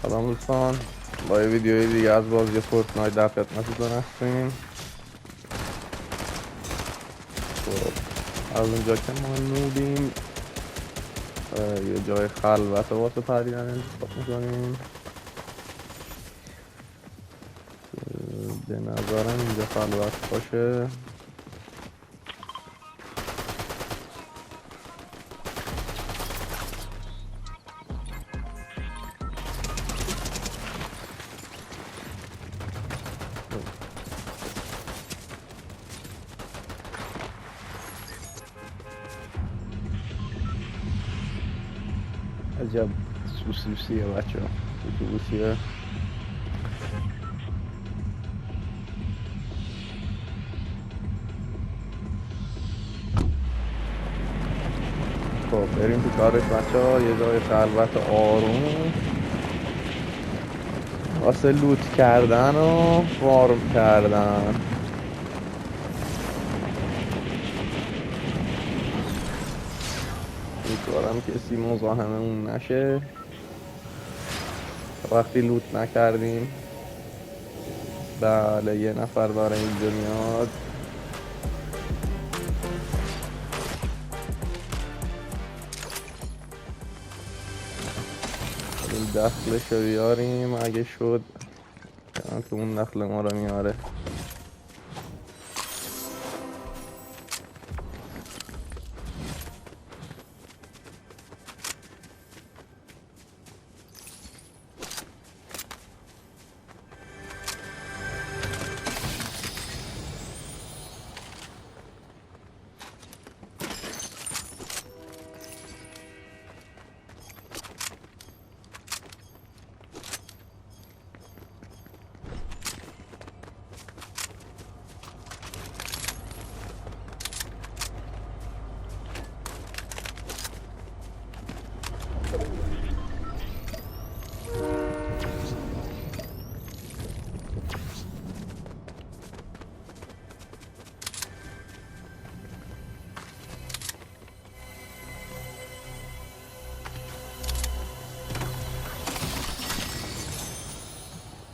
سلام دوستان، با یه ویدیوی دیگه از بازی فورتنایت در خدمتتون هستیم. خب از اونجا که ما نوبیم یه جای خلوت واسه پریدن انتخاب میکنیم. به نظرم اینجا خلوت باشه. عجب سوسیه بچه ها، اتوبوسیه. خب بریم تو کارش بچه ها. یه جای خلوت آروم واسه لوت کردن و فارم کردن. امیدوارم کسی مزاحممون نشه وقتی لوت نکردیم. بله یه نفر داره اینجا میاد. این دخلش رو بیاریم اگه شد که اون دخل ما رو میاره.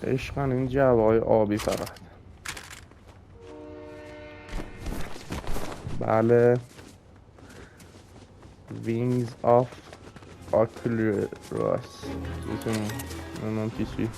عشقن این جوای آبی فقط. بله Wings of Oculus نمیم چیزی.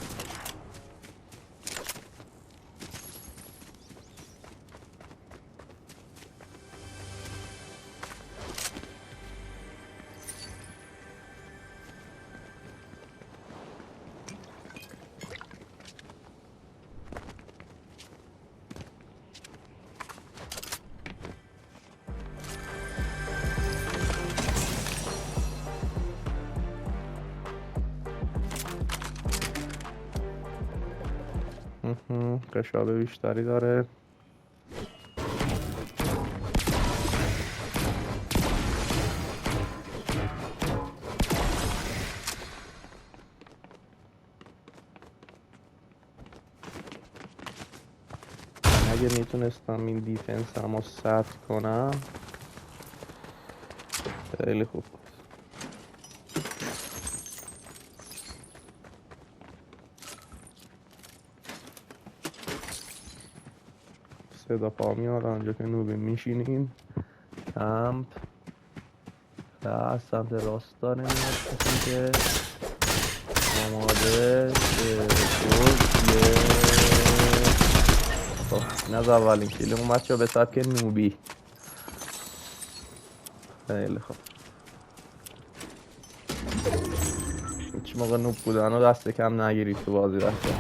قشاب بیشتری داره. اگه میتونستم این دیفنس هم رو ثبت کنم خیلی خوب. صدا پا میاد آنجا که نوبه میشینیم. کمپ و از سمت راست داره میاد کسی که آماده خب این از اولین کیلمون بچه ها به سبک نوبی. خیلی خوب. هیچ موقع نوب بودن و دست کم نگیرید تو بازی بچه ها.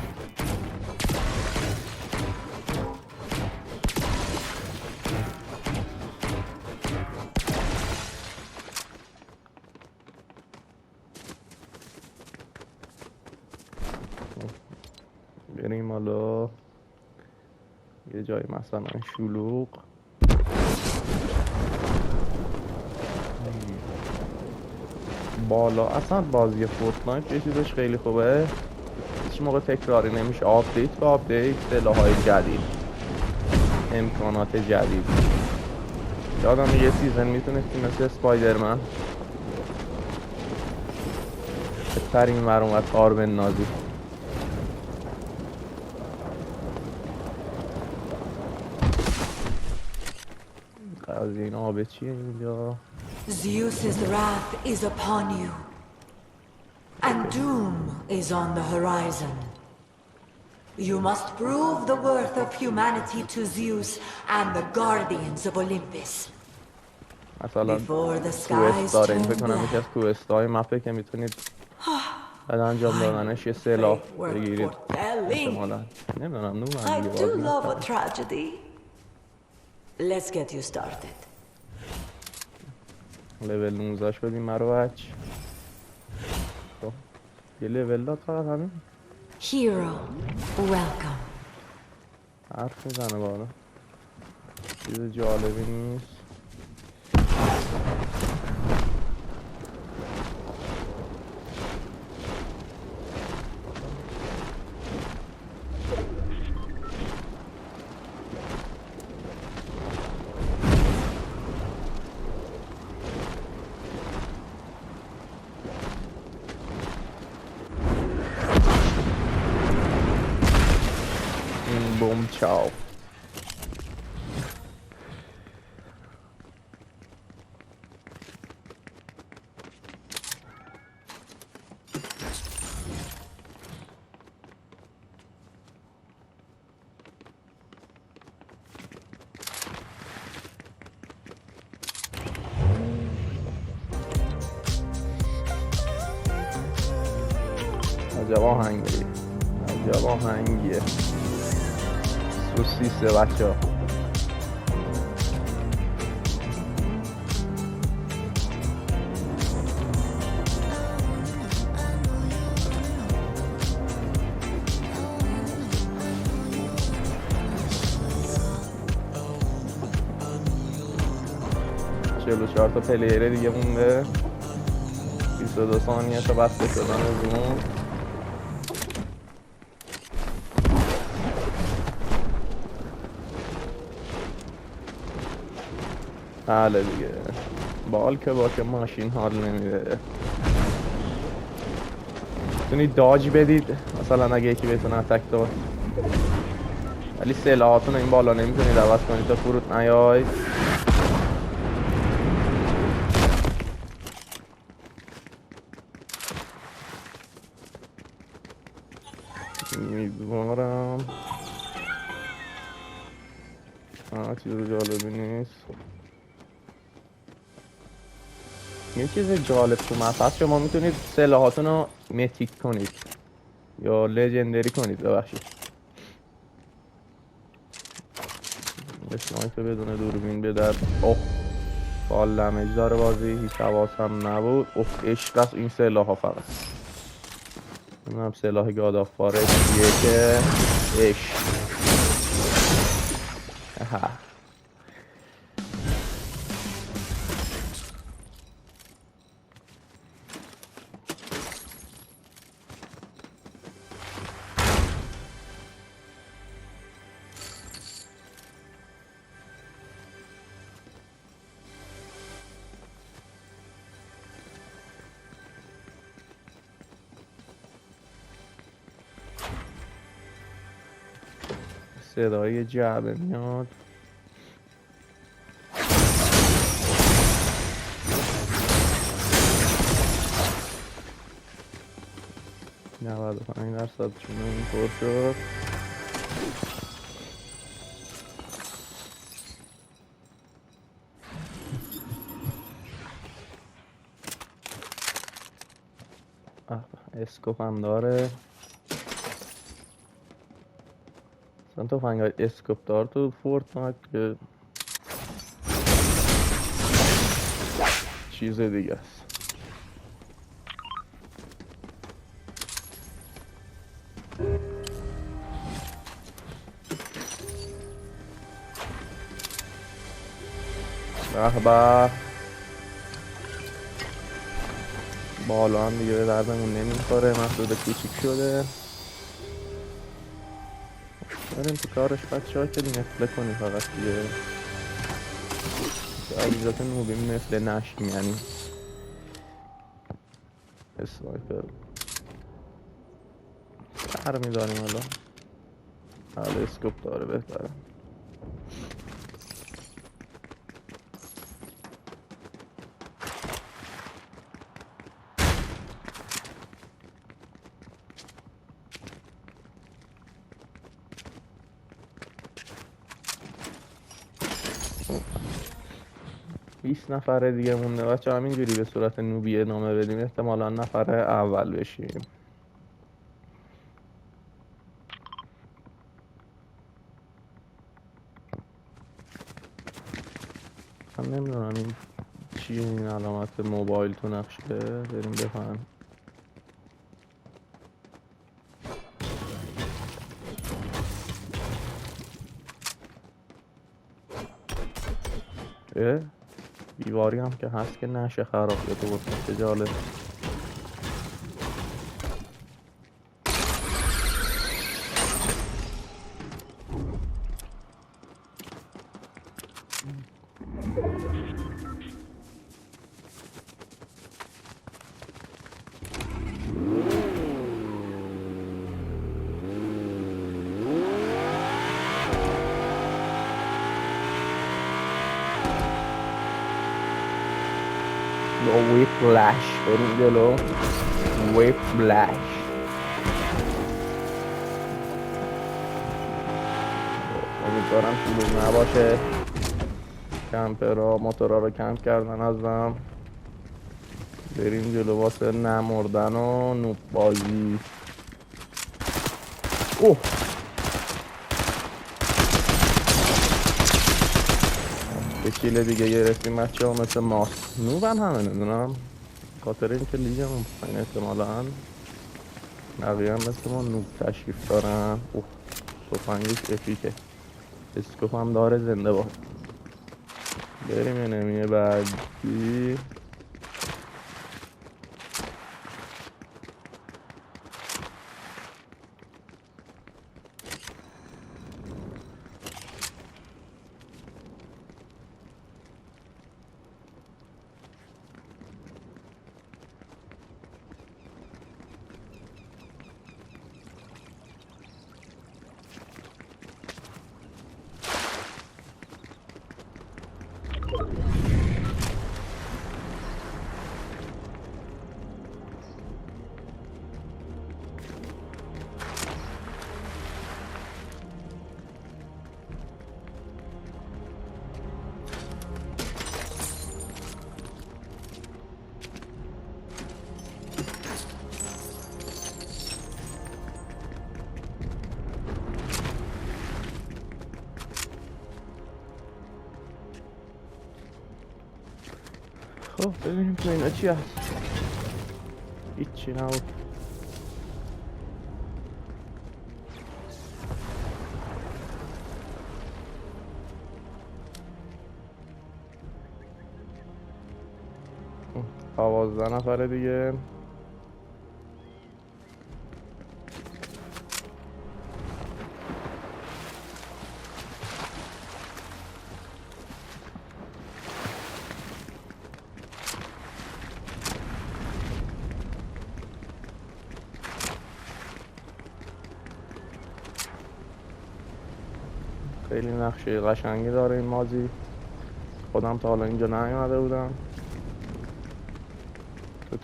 بریم حالا یه جای مثلا شلوغ. بالا اصلا بازی فورتنایت یه چیزش خیلی خوبه، هیچ موقع تکراری نمیشه. آپدیت به آپدیت، سلاح‌های جدید، امکانات جدید. یادم یه سیزن میتونستی مثل اسپایدرمن سر این ور اومد تار بندازی. قضیه این آبه چیه اینجا؟ Zeus's wrath is upon you, and doom is on the horizon. You must prove the worth of humanity to Zeus and the guardians of Olympus. مثلا Before the کوست skies داره این turn فکر کنم یکی از black, کوست های مپه که میتونید بعد انجام دادنش یه سلاح بگیرید احتمالا. نمیدونم I دیگه do بازی love a نکردم. tragedy. Let's get you started. لول 19 شدیم مرو بچ. خب یه لول داد فقط همین. Hero, welcome. حرف میزنه بالا چیز جالبی نیست. بوم چاو. عجب آهنگیه، عجب آهنگیه. سوسیسه بچه ها. چهل چهار تا پلیر دیگه مونده. 22 ثانیه تا بسته شدن زوم. بله دیگه بال که باشه ماشین حال نمیده. میتونید داج بدید مثلا اگه یکی بهتون اتک داد، ولی سلاحاتون این بالا نمیتونید عوض کنید تا فرود نیای. امیدوارم چیز جالبی نیست. یه چیز جالب تو مپ هست، شما میتونید سلاحاتون رو متیک کنید یا لژندری کنید. ببخشید اسنایپر بدون دوربین به در. اوه فال دمیج داره بازی، هیچ حواسم نبود. اوه عشق است این سلاح ها. فقط نمیدونم سلاح گادافاره چیه که عشق. صدای جعبه میاد. نود و 95% چون اینطور شد. اسکوپ هم داره. مثلا تو فنگای اسکوپ دار تو فورتنایت که چیز دیگه است. به به بالا هم دیگه به دردمون نمیخوره، محدود کوچیک شده. بریم تو کارش بچه ها که نفله کنی فقط دیگه. عویزات نوبیم نفله نشیم یعنی اسنایپر هر میداریم الان. حالا اسکوپ داره بهتره. بیست نفر دیگه مونده بچه، همینجوری به صورت نوبی ادامه بدیم احتمالا نفر اول بشیم. من نمیدونم این چیه، این علامت موبایل تو نقشه، بریم بفهم. دیواری هم که هست که نشه خراب، یا تو بود جالب. ویپلش بریم جلو. ویپلش امیدوارم شلوغ نباشه. کمپرها موتورها رو کمپ کردن ازم. بریم جلو واسه نمردن و نوب بازی. اوه به کیل دیگه گرفتیم بچه ها، مثل ماست نوبن همه ندونم، خاطر این که لیگ اون پایین احتمالا بقیه هم مثل ما نوب تشریف دارن. اوه توفنگش افیکه، اسکوپ هم داره، زنده باد. بریم یه نمیه بعدی. خب ببینیم تو اینا چی هست. هیچی نبود. دوازده نفر دیگه. خیلی نقشه قشنگی داره این مازی. خودم تا حالا اینجا نیومده بودم.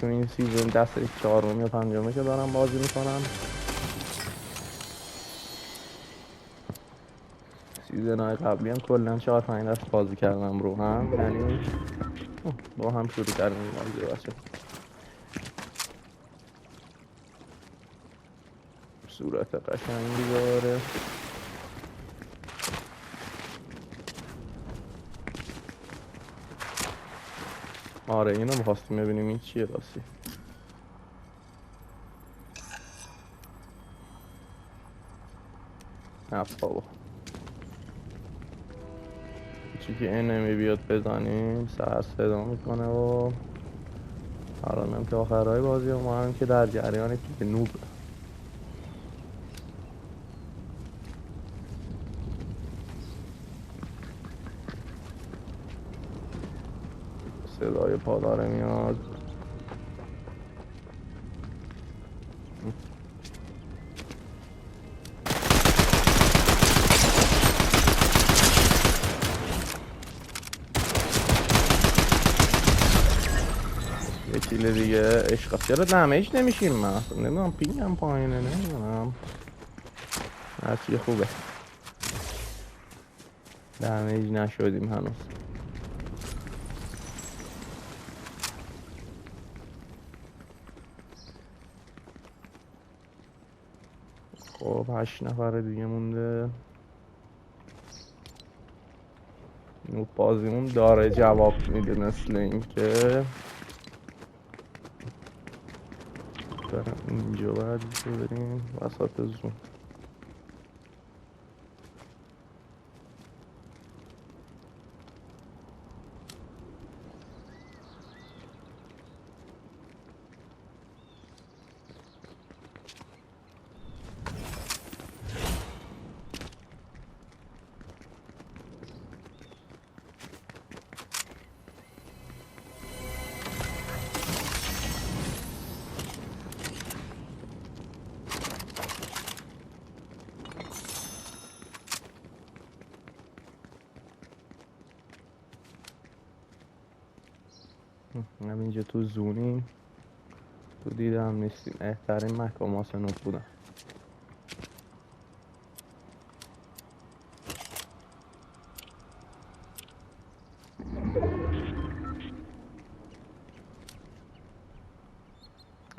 تو این سیزن دست چهارم یا پنجمه که دارم بازی میکنم. سیزن های قبلی هم کلن 4-5 دست بازی کردم رو هم، یعنی با هم شروع کردیم این بازی بچه. صورت قشنگی داره. آره اینو می‌خواستیم ببینیم این چیه راستی. نه بابا چی که انمی بیاد بزنیم سر صدا میکنه و الان هم که آخرهای بازی و ما هم که در جریانی که نوب صدای پا داره میاد. کیل دیگه. عشقا چرا دمیج نمیشیم؟ من اصلا نمیدونم پینگم پایینه، نمیدونم هرچی خوبه دمیج نشدیم هنوز. خب 8 نفر دیگه مونده. نوب بازیمون داره جواب میده مثل اینکه برم اینجا باید بریم وسط زون. همینجا تو زونی تو دیدم نیستیم. بهترین مکان واسه نوب بودن.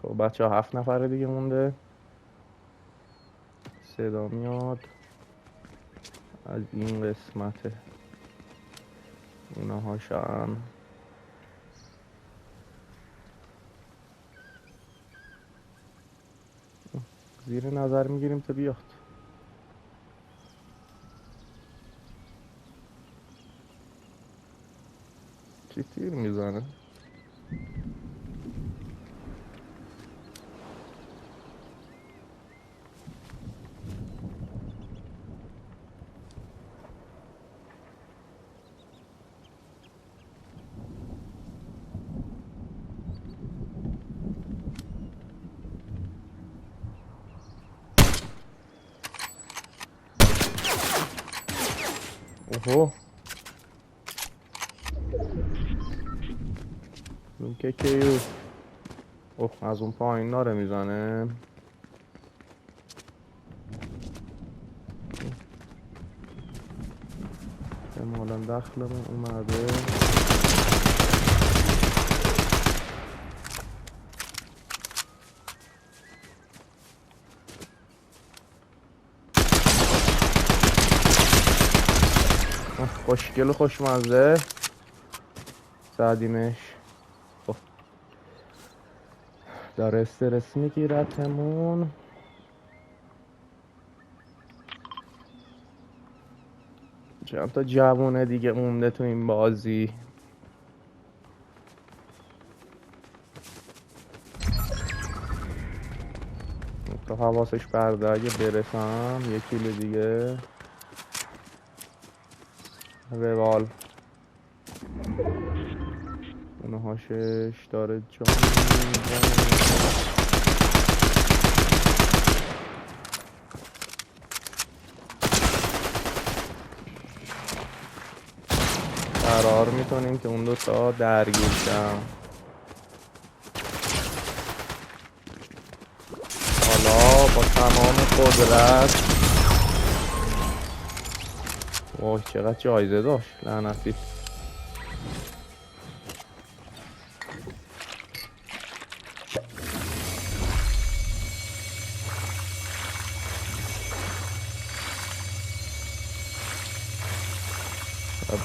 خب بچه ها 7 نفر دیگه مونده. صدا میاد از این قسمت اونا هاشن. زیر نظر میگیریم تا بیاد. چی تیر میزنه؟ اوهو اون که کیو. اوه از اون پایین ناره میزنه. احتمالا دخلمون اومده. خوشگل و خوشمزه زدیمش. خب داره استرس میگیرتمون. چند تا جوونه دیگه مونده تو این بازی. تا حواسش برده اگه برسم یک کیل دیگه. روال اونه هاشش داره جان قرار میکنیم که اون دوتا درگیر شن. حالا با تمام قدرت. وای چقدر جایزه داشت لعنتی.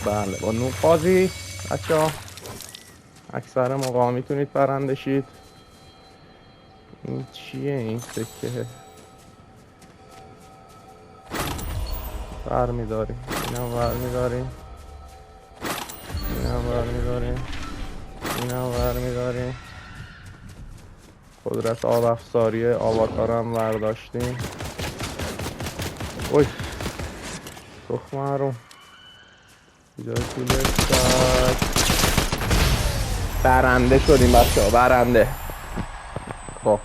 بله با نوب بازی بچه ها اکثر موقع میتونید برنده شید. این چیه این سکه؟ برمیداریم اینم برمیداریم اینم برمیداریم اینم برمیداریم. قدرت آب افزاری آواتارم برداشتیم. اوی تخم حروم برنده شدیم بچه ها برنده. خب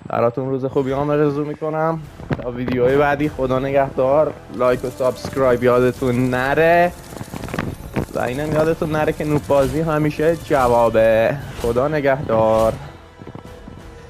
براتون روز خوبی آرزو میکنم تا ویدیوهای بعدی. خدا نگهدار. لایک و سابسکرایب یادتون نره. و اینم یادتون نره که نوب بازی همیشه جوابه. خدا نگهدار.